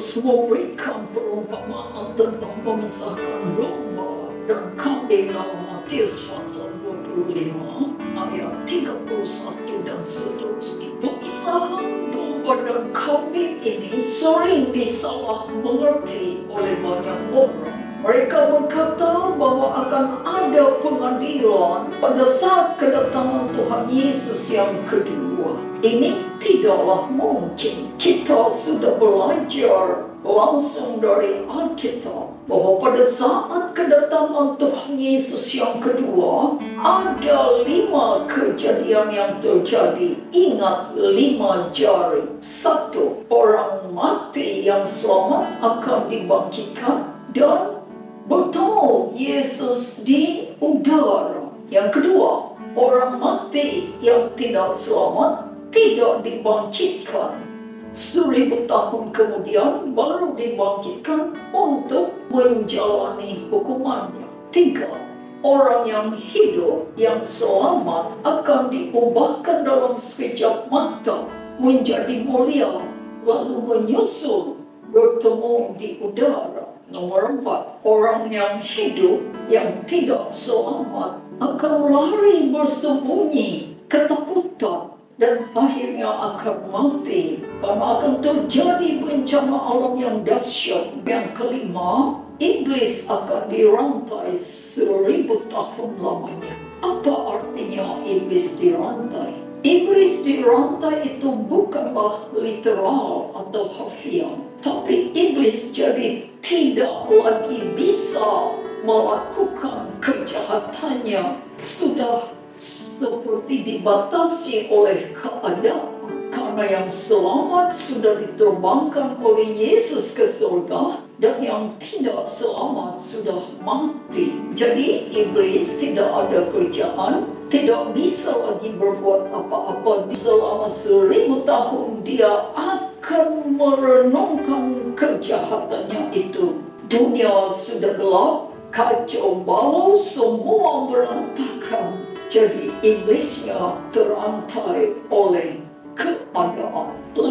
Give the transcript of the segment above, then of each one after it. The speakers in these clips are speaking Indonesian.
Yesus memberikan perumpamaan tentang memisahkan domba dan kambing dalam Matius pasal 25 ayat 31 dan seterusnya. Pemisahan domba dan kambing ini sering disalah mengerti oleh banyak orang. Mereka berkata bahwa akan ada pengadilan pada saat kedatangan Tuhan Yesus yang kedua. Ini tidaklah mungkin. Kita sudah belajar langsung dari Alkitab bahwa pada saat kedatangan Tuhan Yesus yang kedua ada 5 kejadian yang terjadi. Ingat 5 jari. 1. Orang mati yang selamat akan dibangkitkan dan bertemu Yesus di udara. Yang kedua, orang mati yang tidak selamat tidak dibangkitkan. 1000 tahun kemudian baru dibangkitkan untuk menjalani hukumannya. 3. Orang yang hidup yang selamat akan diubahkan dalam sekejap mata menjadi mulia, lalu menyusul bertemu di udara. Nomor 4, orang yang hidup yang tidak selamat akan lari bersembunyi, ketakutan, dan akhirnya akan mati karena akan terjadi bencana alam yang dahsyat. Yang kelima, iblis akan dirantai 1000 tahun lamanya. Apa artinya iblis dirantai? Iblis dirantai itu bukanlah literal atau harfiah, tapi iblis jadi tidak lagi bisa melakukan kejahatannya, sudah seperti dibatasi oleh keadaan. Karena yang selamat sudah diterbangkan oleh Yesus ke surga dan yang tidak selamat sudah mati. Jadi iblis tidak ada kerjaan, tidak bisa lagi berbuat apa-apa. Selama 1000 tahun dia akan merenungkan kejahatannya itu. Dunia sudah gelap, kacau balau, semua berantakan. Jadi iblisnya terantai oleh keadaan. 5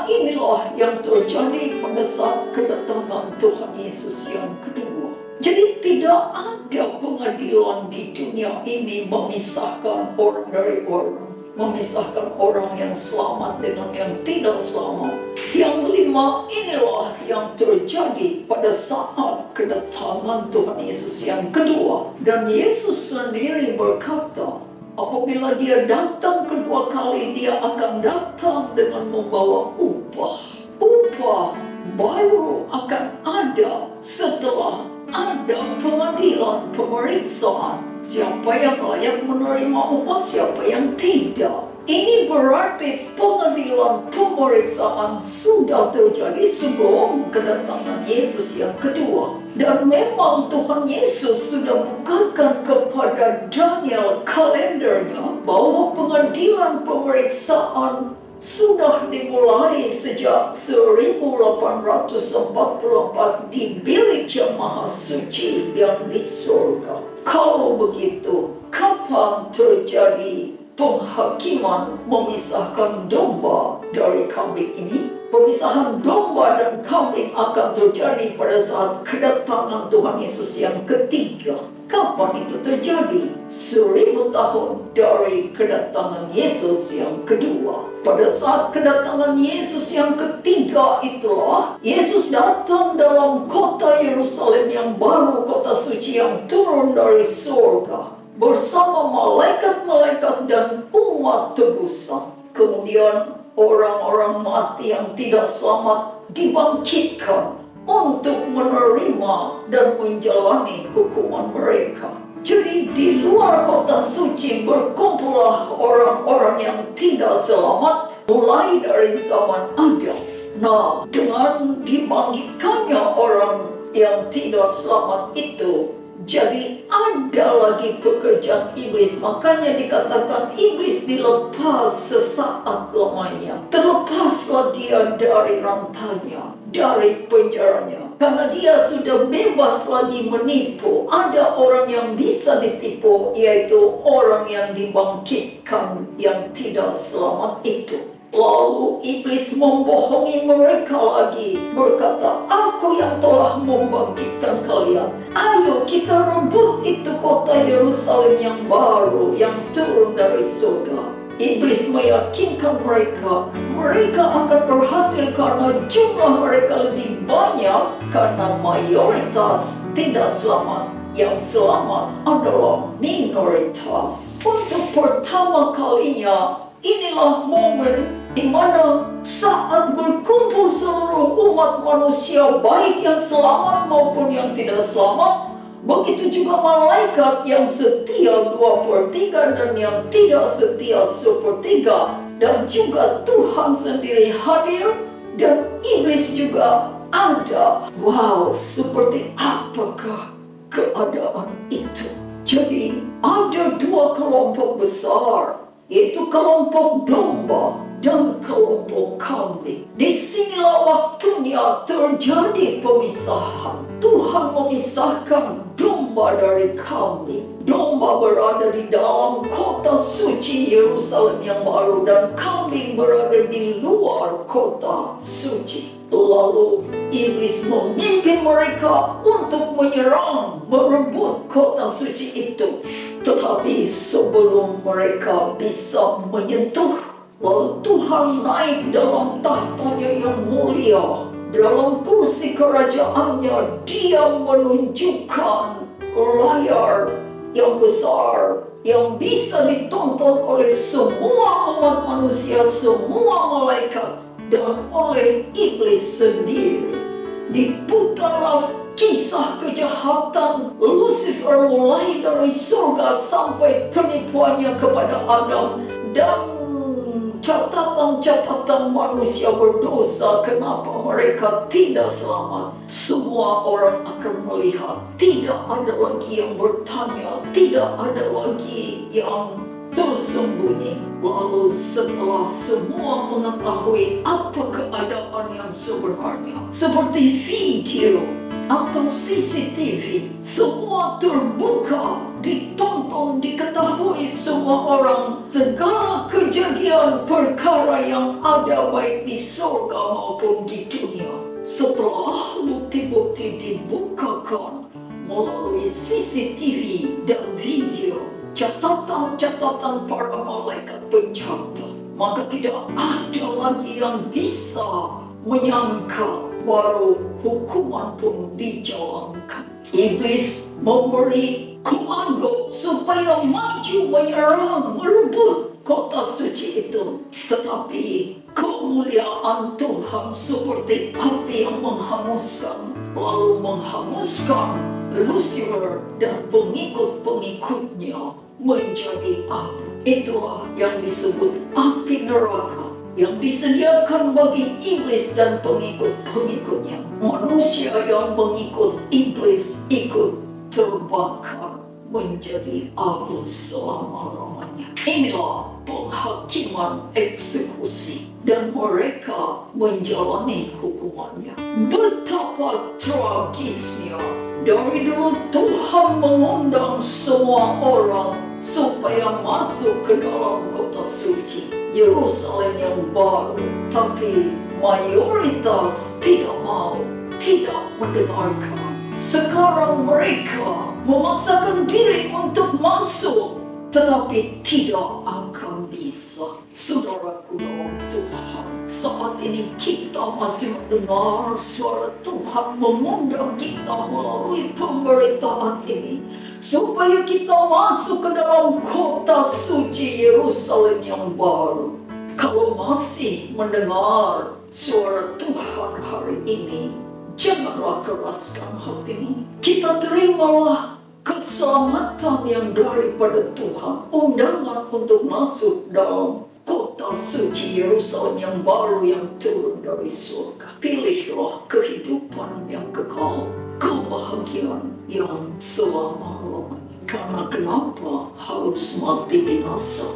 inilah yang terjadi pada saat kedatangan Tuhan Yesus yang kedua. Jadi tidak ada pengadilan di dunia ini memisahkan orang dari orang, memisahkan orang yang selamat dengan yang tidak selamat. Yang 5 inilah yang terjadi pada saat kedatangan Tuhan Yesus yang kedua. Dan Yesus sendiri berkata, apabila dia datang kedua kali, dia akan datang dengan membawa upah. Upah baru akan ada setelah ada pengadilan, pemeriksaan. Siapa yang layak menerima upah, siapa yang tidak. Ini berarti pengadilan, pemeriksaan sudah terjadi sebelum kedatangan Yesus yang kedua. Dan memang Tuhan Yesus sudah bukakan kepada Daniel kalendernya bahwa pengadilan pemeriksaan sudah dimulai sejak 1844 di bilik yang maha suci yang di surga. Kalau begitu, kapan terjadi penghakiman memisahkan domba dari kambing ini? Pemisahan domba dan kambing akan terjadi pada saat kedatangan Tuhan Yesus yang ketiga. Kapan itu terjadi? 1000 tahun dari kedatangan Yesus yang kedua. Pada saat kedatangan Yesus yang ketiga itulah Yesus datang dalam kota Yerusalem yang baru, kota suci yang turun dari surga, bersama malaikat-malaikat dan umat tebusan. Kemudian orang-orang mati yang tidak selamat dibangkitkan untuk menerima dan menjalani hukuman mereka. Jadi di luar kota suci berkumpullah orang-orang yang tidak selamat mulai dari zaman Adam. Nah, dengan dibangkitkannya orang yang tidak selamat itu, jadi ada lagi pekerjaan iblis. Makanya dikatakan iblis dilepas sesaat lamanya. Terlepaslah dia dari rantainya, dari penjaranya. Karena dia sudah bebas lagi menipu. Ada orang yang bisa ditipu, yaitu orang yang dibangkitkan yang tidak selamat itu. Lalu iblis membohongi mereka lagi, berkata, "Aku yang telah membangkitkan kalian. Ayo kita rebut itu kota Yerusalem yang baru, yang turun dari surga." Iblis meyakinkan mereka akan berhasil karena jumlah mereka lebih banyak, karena mayoritas tidak selamat. Yang selamat adalah minoritas. Untuk pertama kalinya, inilah momen di mana saat berkumpul seluruh umat manusia, baik yang selamat maupun yang tidak selamat, begitu juga malaikat yang setia 2/3 dan yang tidak setia 1/3, dan juga Tuhan sendiri hadir, dan iblis juga ada. Wow, seperti apakah keadaan itu? Jadi ada dua kelompok besar, yaitu kelompok domba dan kelompok kambing. Disinilah waktunya terjadi pemisahan. Tuhan memisahkan domba dari kambing. Domba berada di dalam kota suci Yerusalem yang baru, dan kambing berada di luar kota suci. Lalu iblis memimpin mereka untuk menyerang, merebut kota suci itu. Tetapi sebelum mereka bisa menyentuh, lalu Tuhan naik dalam tahtanya yang mulia. Dalam kursi kerajaannya, Dia menunjukkan layar yang besar yang bisa ditonton oleh semua umat manusia, semua malaikat, dan oleh iblis sendiri. Diputarlah kisah kejahatan Lucifer mulai dari surga sampai penipuannya kepada Adam, dan catatan-catatan manusia berdosa, kenapa mereka tidak selamat. Semua orang akan melihat, tidak ada lagi yang bertanya, tidak ada lagi yang tersembunyi. Lalu setelah semua mengetahui apa keadaan yang sebenarnya, seperti video atau CCTV, semua terbuka, ditonton, diketahui semua orang, segala kejadian perkara yang ada baik di surga maupun di dunia. Setelah bukti-bukti dibukakan melalui CCTV dan video, catatan-catatan para malaikat pencatat, maka tidak ada lagi yang bisa menyangka, baru hukuman pun dijalankan. Iblis memberi komando supaya maju menyerang, merebut kota suci itu. Tetapi kemuliaan Tuhan seperti api yang menghanguskan, lalu menghanguskan Lucifer dan pengikut-pengikutnya menjadi api. Itulah yang disebut api neraka, yang disediakan bagi iblis dan pengikut-pengikutnya. Manusia yang mengikut iblis ikut terbakar menjadi abu selama-lamanya. Inilah penghakiman eksekusi, dan mereka menjalani hukumannya. Betapa tragisnya. Dari dulu Tuhan mengundang semua orang supaya masuk ke dalam kota suci Yerusalem yang baru, tapi mayoritas tidak mau, tidak mendengarkan. Sekarang mereka memaksakan diri untuk masuk, tetapi tidak akan bisa. Saudaraku dalam Tuhan, saat ini kita masih mendengar suara Tuhan mengundang kita melalui pemberitaan ini, supaya kita masuk ke dalam kota suci Yerusalem yang baru. Kalau masih mendengar suara Tuhan hari ini, janganlah keraskan hatimu. Kita terimalah keselamatan yang daripada Tuhan, undangan untuk masuk dalam kota suci Yerusalem yang baru yang turun dari surga. Pilihlah kehidupan yang kekal, kebahagiaan yang selama-lamanya. Karena kenapa harus mati binasa?